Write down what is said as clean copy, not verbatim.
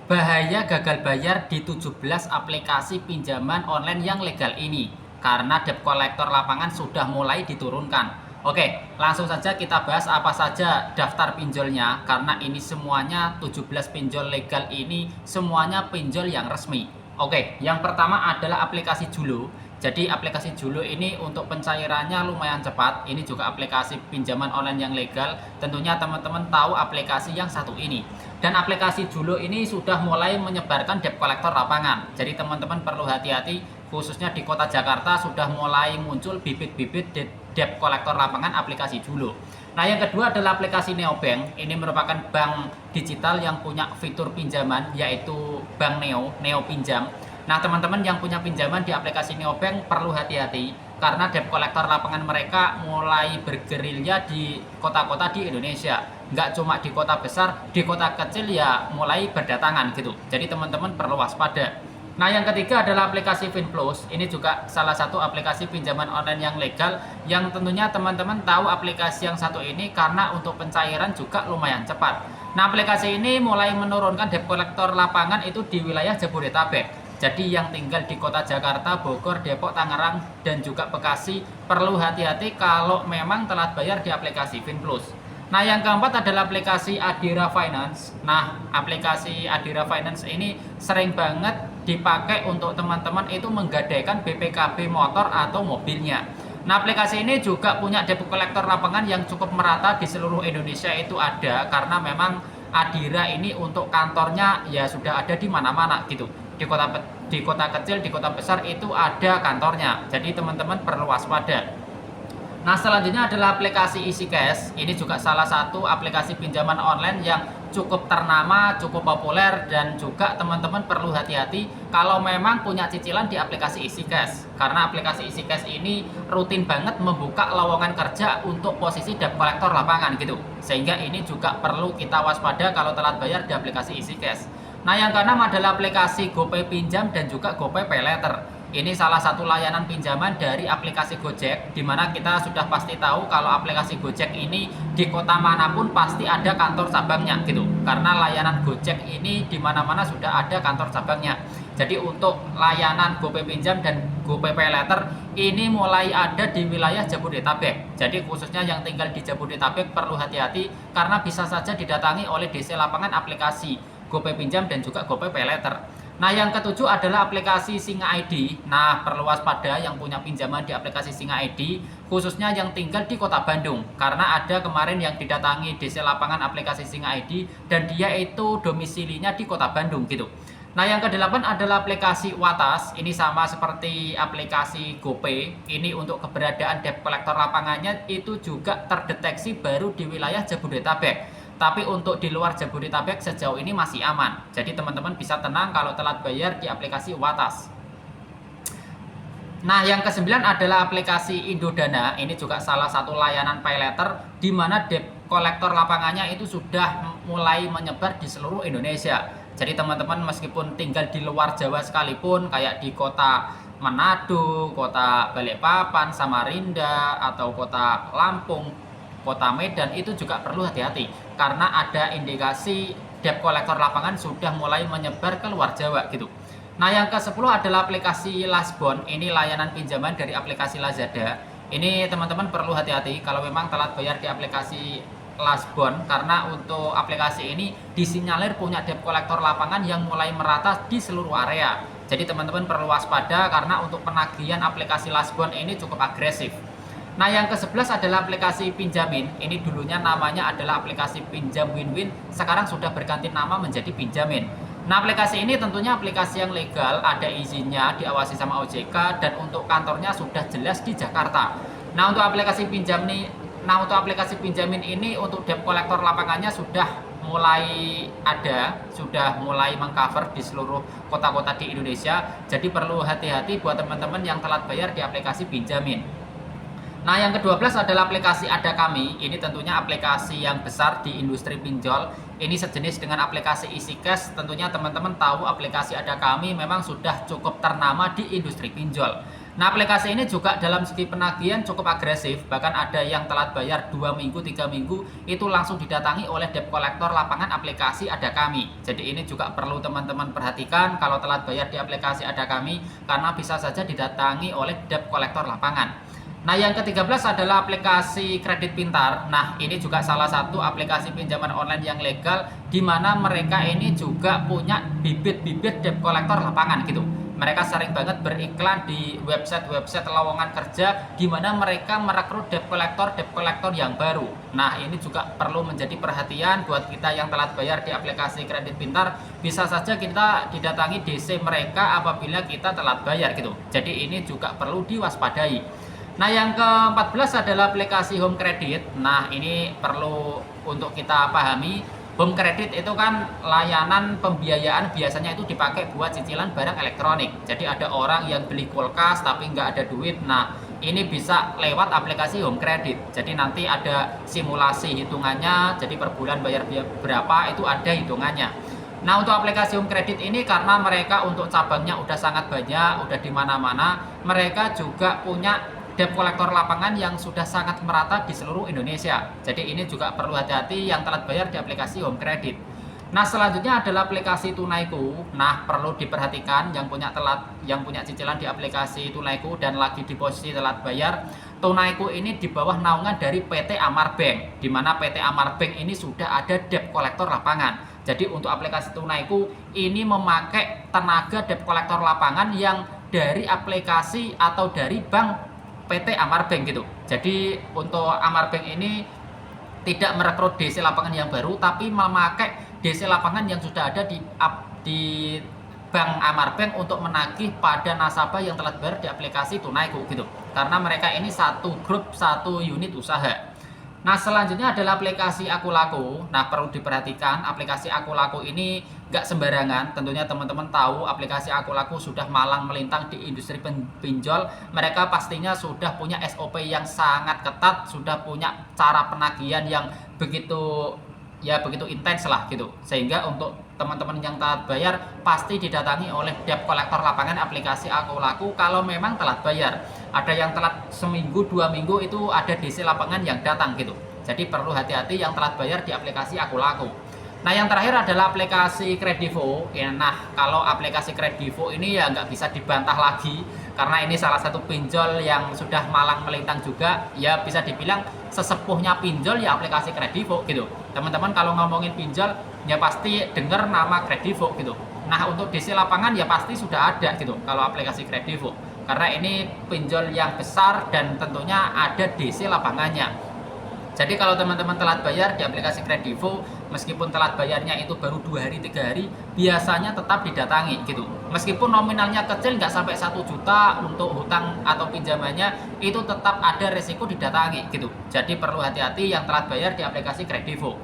Bahaya gagal bayar di 17 aplikasi pinjaman online yang legal ini karena debt collector lapangan sudah mulai diturunkan. Oke, langsung saja kita bahas apa saja daftar pinjolnya karena ini semuanya 17 pinjol legal ini semuanya pinjol yang resmi. Oke, yang pertama adalah aplikasi Julo. Jadi aplikasi Julo ini untuk pencairannya lumayan cepat. Ini juga aplikasi pinjaman online yang legal. Tentunya teman-teman tahu aplikasi yang satu ini. Dan aplikasi Julo ini sudah mulai menyebarkan debt collector lapangan. Jadi teman-teman perlu hati-hati, khususnya di kota Jakarta sudah mulai muncul bibit-bibit debt collector lapangan aplikasi Julo. Nah, yang kedua adalah aplikasi Neobank. Ini merupakan bank digital yang punya fitur pinjaman, yaitu Bank Neo Pinjam. Nah, teman-teman yang punya pinjaman di aplikasi Neobank perlu hati-hati karena debt collector lapangan mereka mulai bergerilya di kota-kota di Indonesia. Nggak cuma di kota besar, di kota kecil ya mulai berdatangan gitu. Jadi teman-teman perlu waspada. Nah, yang ketiga adalah aplikasi Finplus. Ini juga salah satu aplikasi pinjaman online yang legal yang tentunya teman-teman tahu aplikasi yang satu ini karena untuk pencairan juga lumayan cepat. Nah, aplikasi ini mulai menurunkan debt collector lapangan itu di wilayah Jabodetabek. Jadi yang tinggal di kota Jakarta, Bogor, Depok, Tangerang, dan juga Bekasi perlu hati-hati kalau memang telat bayar di aplikasi Finplus. Nah, yang keempat adalah aplikasi Adira Finance. Nah, aplikasi Adira Finance ini sering banget dipakai untuk teman-teman itu menggadaikan BPKB motor atau mobilnya. Nah, aplikasi ini juga punya debt collector lapangan yang cukup merata di seluruh Indonesia itu ada karena memang Adira ini untuk kantornya ya sudah ada di mana-mana gitu. Di kota kecil, di kota besar itu ada kantornya. Jadi teman-teman perlu waspada. Nah, selanjutnya adalah aplikasi EasyCash. Ini juga salah satu aplikasi pinjaman online yang cukup ternama, cukup populer, dan juga teman-teman perlu hati-hati kalau memang punya cicilan di aplikasi EasyCash. Karena aplikasi EasyCash ini rutin banget membuka lowongan kerja untuk posisi debt collector lapangan gitu. Sehingga ini juga perlu kita waspada kalau telat bayar di aplikasi EasyCash. Nah, yang keenam adalah aplikasi GoPay Pinjam dan juga GoPay Paylater. Ini salah satu layanan pinjaman dari aplikasi Gojek, di mana kita sudah pasti tahu kalau aplikasi Gojek ini di kota manapun pasti ada kantor cabangnya gitu. Karena layanan Gojek ini di mana-mana sudah ada kantor cabangnya. Jadi untuk layanan GoPay Pinjam dan GoPay Paylater ini mulai ada di wilayah Jabodetabek. Jadi khususnya yang tinggal di Jabodetabek perlu hati-hati karena bisa saja didatangi oleh DC lapangan aplikasi GoPay Pinjam dan juga GoPay Paylater. Nah, yang ketujuh adalah aplikasi Singa ID. Nah, perlu waspada yang punya pinjaman di aplikasi Singa ID, khususnya yang tinggal di kota Bandung. Karena ada kemarin yang didatangi DC lapangan aplikasi Singa ID dan dia itu domisilinya di kota Bandung gitu. Nah, yang kedelapan adalah aplikasi Watas. Ini sama seperti aplikasi GoPay. Ini untuk keberadaan debt collector lapangannya itu juga terdeteksi baru di wilayah Jabodetabek. Tapi untuk di luar Jabodetabek sejauh ini masih aman. Jadi teman-teman bisa tenang kalau telat bayar di aplikasi Watas. Nah, yang kesembilan adalah aplikasi Indodana. Ini juga salah satu layanan paylater di mana debt collector lapangannya itu sudah mulai menyebar di seluruh Indonesia. Jadi teman-teman meskipun tinggal di luar Jawa sekalipun kayak di kota Manado, kota Balikpapan, Samarinda, atau kota Lampung, kota Medan itu juga perlu hati-hati karena ada indikasi debt collector lapangan sudah mulai menyebar ke luar Jawa gitu. Nah, yang ke-10 adalah aplikasi Lasbon. Ini layanan pinjaman dari aplikasi Lazada. Ini teman-teman perlu hati-hati kalau memang telat bayar di aplikasi Lasbon karena untuk aplikasi ini disinyalir punya debt collector lapangan yang mulai merata di seluruh area. Jadi teman-teman perlu waspada karena untuk penagihan aplikasi Lasbon ini cukup agresif. Nah, yang ke-11 adalah aplikasi Pinjamin. Ini dulunya namanya adalah aplikasi Pinjam Win-Win, sekarang sudah berganti nama menjadi Pinjamin. Nah, aplikasi ini tentunya aplikasi yang legal, ada izinnya, diawasi sama OJK, dan untuk kantornya sudah jelas di Jakarta. Nah, untuk aplikasi Pinjamin ini untuk debt collector lapangannya sudah mulai ada, sudah mulai mengcover di seluruh kota-kota di Indonesia. Jadi perlu hati-hati buat teman-teman yang telat bayar di aplikasi Pinjamin. Nah, yang ke-12 adalah aplikasi Ada Kami. Ini tentunya aplikasi yang besar di industri pinjol. Ini sejenis dengan aplikasi EasyCash. Tentunya teman-teman tahu aplikasi Ada Kami memang sudah cukup ternama di industri pinjol. Nah, aplikasi ini juga dalam segi penagihan cukup agresif, bahkan ada yang telat bayar 2 minggu, 3 minggu, itu langsung didatangi oleh debt collector lapangan aplikasi Ada Kami. Jadi ini juga perlu teman-teman perhatikan kalau telat bayar di aplikasi Ada Kami, karena bisa saja didatangi oleh debt collector lapangan. Nah, yang ke-13 adalah aplikasi Kredit Pintar. Nah, ini juga salah satu aplikasi pinjaman online yang legal, di mana mereka ini juga punya bibit-bibit debt collector lapangan gitu. Mereka sering banget beriklan di website-website lowongan kerja, di mana mereka merekrut debt collector yang baru. Nah, ini juga perlu menjadi perhatian buat kita yang telat bayar di aplikasi Kredit Pintar. Bisa saja kita didatangi DC mereka apabila kita telat bayar gitu. Jadi ini juga perlu diwaspadai. Nah, yang ke-14 adalah aplikasi Home Credit. Nah, ini perlu untuk kita pahami. Home Credit itu kan layanan pembiayaan biasanya itu dipakai buat cicilan barang elektronik. Jadi ada orang yang beli kulkas tapi nggak ada duit. Nah, ini bisa lewat aplikasi Home Credit. Jadi nanti ada simulasi hitungannya. Jadi per bulan bayar berapa itu ada hitungannya. Nah, untuk aplikasi Home Credit ini karena mereka untuk cabangnya udah sangat banyak, udah di mana-mana, mereka juga punya debt collector lapangan yang sudah sangat merata di seluruh Indonesia. Jadi ini juga perlu hati-hati yang telat bayar di aplikasi Home Credit. Nah, selanjutnya adalah aplikasi Tunaiku. Nah, perlu diperhatikan yang punya cicilan di aplikasi Tunaiku dan lagi di posisi telat bayar. Tunaiku ini di bawah naungan dari PT Amar Bank, di mana PT Amar Bank ini sudah ada debt collector lapangan. Jadi untuk aplikasi Tunaiku ini memakai tenaga debt collector lapangan yang dari aplikasi atau dari bank PT Amar Bank gitu. Jadi untuk Amar Bank ini tidak merekrut DC lapangan yang baru, tapi memakai DC lapangan yang sudah ada di Bank Amar Bank untuk menagih pada nasabah yang telat bayar di aplikasi Tunaiku gitu. Karena mereka ini satu grup, satu unit usaha. Nah, selanjutnya adalah aplikasi Aku Laku. Nah, perlu diperhatikan aplikasi Aku Laku ini nggak sembarangan. Tentunya teman-teman tahu aplikasi Aku Laku sudah malang melintang di industri pinjol. Mereka pastinya sudah punya SOP yang sangat ketat, sudah punya cara penagihan yang begitu intens lah gitu. Sehingga untuk teman-teman yang telat bayar pasti didatangi oleh debt collector lapangan aplikasi Aku Laku kalau memang telat bayar. Ada yang telat seminggu, 2 minggu itu ada DC lapangan yang datang gitu. Jadi perlu hati-hati yang telat bayar di aplikasi Aku Laku. Nah, yang terakhir adalah aplikasi Kredivo. Ya, nah, kalau aplikasi Kredivo ini ya nggak bisa dibantah lagi karena ini salah satu pinjol yang sudah malang melintang juga. Ya bisa dibilang sesepuhnya pinjol ya aplikasi Kredivo gitu. Teman-teman kalau ngomongin pinjol ya pasti dengar nama Kredivo gitu. Nah, untuk DC lapangan ya pasti sudah ada gitu kalau aplikasi Kredivo. Karena ini pinjol yang besar dan tentunya ada DC lapangannya. Jadi kalau teman-teman telat bayar di aplikasi Kredivo, meskipun telat bayarnya itu baru 2 hari, 3 hari, biasanya tetap didatangi gitu. Meskipun nominalnya kecil nggak sampai 1 juta untuk hutang atau pinjamannya, itu tetap ada resiko didatangi gitu. Jadi perlu hati-hati yang telat bayar di aplikasi Kredivo.